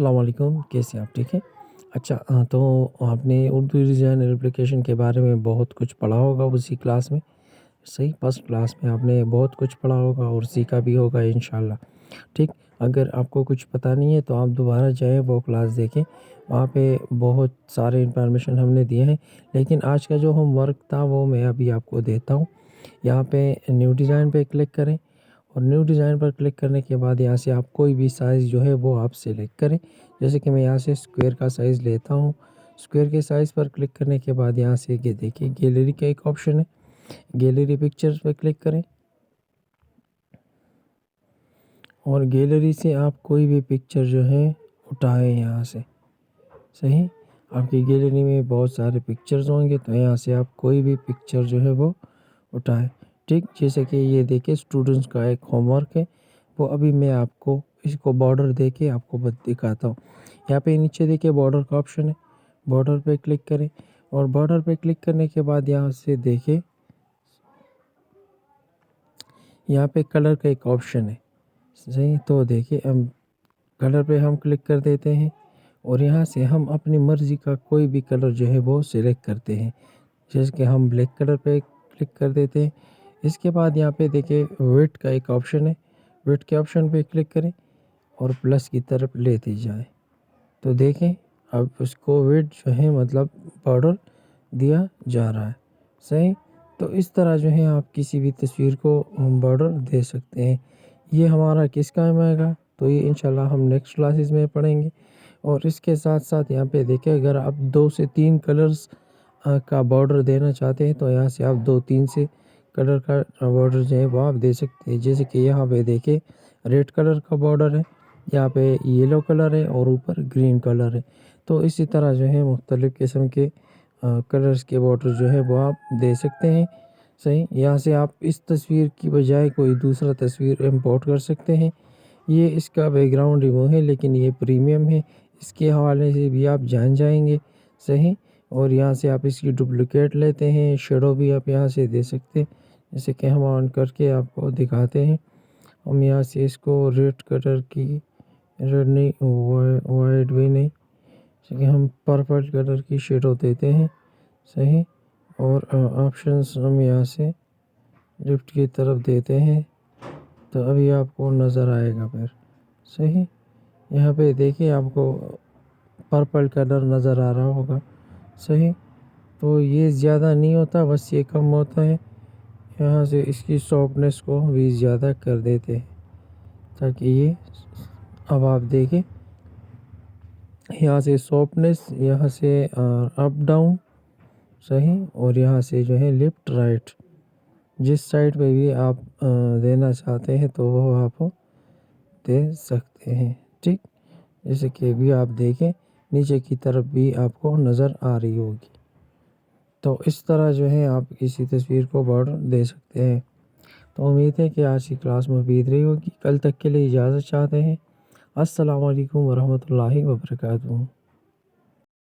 السلام علیکم، کیسے ہیں آپ؟ ٹھیک ہے؟ اچھا تو آپ نے اردو ڈیزائن ایپلیکیشن کے بارے میں بہت کچھ پڑھا ہوگا اسی کلاس میں، صحیح فسٹ کلاس میں آپ نے بہت کچھ پڑھا ہوگا اور سیکھا بھی ہوگا انشاءاللہ، ٹھیک؟ اگر آپ کو کچھ پتہ نہیں ہے تو آپ دوبارہ جائیں وہ کلاس دیکھیں، وہاں پہ بہت سارے انفارمیشن ہم نے دیے ہیں، لیکن آج کا جو ہوم ورک تھا وہ میں ابھی آپ کو دیتا ہوں۔ یہاں پہ نیو ڈیزائن پہ کلک کریں اور نیو ڈیزائن پر کلک کرنے کے بعد یہاں سے آپ کوئی بھی سائز جو ہے وہ آپ سلیکٹ کریں، جیسے کہ میں یہاں سے اسکوئر کا سائز لیتا ہوں۔ اسکوئر کے سائز پر کلک کرنے کے بعد یہاں سے یہ دیکھیں گیلری کا ایک آپشن ہے، گیلری پکچرز پہ کلک کریں اور گیلری سے آپ کوئی بھی پکچر جو ہے اٹھائیں یہاں سے، صحیح؟ آپ کی گیلری میں بہت سارے پکچرز ہوں گے تو یہاں سے آپ کوئی بھی پکچر جو ہے وہ اٹھائیں، ٹھیک؟ جیسے کہ یہ دیکھیں اسٹوڈنٹس کا ایک ہوم ورک ہے، وہ ابھی میں آپ کو اس کو بارڈر دے کے آپ کو دکھاتا ہوں۔ یہاں پہ نیچے دیکھیں بارڈر کا آپشن ہے، بارڈر پہ کلک کریں اور بارڈر پہ کلک کرنے کے بعد یہاں سے دیکھیں یہاں پہ کلر کا ایک آپشن ہے، صحیح؟ تو دیکھیں ہم کلر پہ ہم کلک کر دیتے ہیں اور یہاں سے ہم اپنی مرضی کا کوئی بھی کلر جو ہے وہ سلیکٹ کرتے ہیں، جیسے کہ ہم بلیک کلر پہ کلک کر دیتے ہیں۔ اس کے بعد یہاں پہ دیکھیں ویڈتھ کا ایک آپشن ہے، ویڈتھ کے آپشن پہ کلک کریں اور پلس کی طرف لیتے جائیں، تو دیکھیں اب اس کو ویڈتھ جو ہے مطلب بارڈر دیا جا رہا ہے، صحیح؟ تو اس طرح جو ہے آپ کسی بھی تصویر کو بارڈر دے سکتے ہیں۔ یہ ہمارا کس کام آئے گا تو یہ انشاءاللہ ہم نیکسٹ کلاسز میں پڑھیں گے۔ اور اس کے ساتھ ساتھ یہاں پہ دیکھیں اگر آپ 2 سے 3 کلرز کا بارڈر دینا چاہتے ہیں تو یہاں سے آپ 2-3 سے کلر کا بارڈر جو ہے وہ آپ دے سکتے ہیں، جیسے کہ یہاں پہ دیکھیں ریڈ کلر کا بارڈر ہے، یہاں پہ یلو کلر ہے اور اوپر گرین کلر ہے، تو اسی طرح جو ہے مختلف قسم کے کلرز کے بارڈر جو ہے وہ آپ دے سکتے ہیں، صحیح؟ یہاں سے آپ اس تصویر کی بجائے کوئی دوسرا تصویر امپورٹ کر سکتے ہیں۔ یہ اس کا بیک گراؤنڈ ریمو ہے لیکن یہ پریمیم ہے، اس کے حوالے سے بھی آپ جان جائیں گے، صحیح؟ اور یہاں سے آپ اس کی ڈپلیکیٹ لیتے ہیں، شیڈو بھی آپ یہاں سے دے سکتے ہیں، جیسے کہ ہم آن کر کے آپ کو دکھاتے ہیں۔ ہم یہاں سے اس کو ریڈ کلر کی ریڈ نہیں وائٹ بھی نہیں، جیسے کہ ہم پرپل کلر کی شیڈو دیتے ہیں، صحیح؟ اور آپشنز ہم یہاں سے لیفٹ کی طرف دیتے ہیں تو ابھی آپ کو نظر آئے گا پھر، صحیح؟ یہاں پہ دیکھیں آپ کو پرپل کلر نظر آ رہا ہوگا، صحیح؟ تو یہ زیادہ نہیں ہوتا، بس یہ کم ہوتا ہے، یہاں سے اس کی سافٹنس کو بھی زیادہ کر دیتے ہیں تاکہ یہ اب آپ دیکھیں یہاں سے سافٹنس، یہاں سے اپ ڈاؤن، صحیح؟ اور یہاں سے جو ہے لیفٹ رائٹ، جس سائڈ پہ بھی آپ دینا چاہتے ہیں تو وہ آپ دے سکتے ہیں، ٹھیک؟ جیسے کہ بھی آپ دیکھیں نیچے کی طرف بھی آپ کو نظر آ رہی ہوگی، تو اس طرح جو ہے آپ کسی تصویر کو بارڈر دے سکتے ہیں۔ تو امید ہے کہ آج کی کلاس مفید رہی ہوگی، کل تک کے لیے اجازت چاہتے ہیں۔ السلام علیکم ورحمۃ اللہ وبرکاتہ۔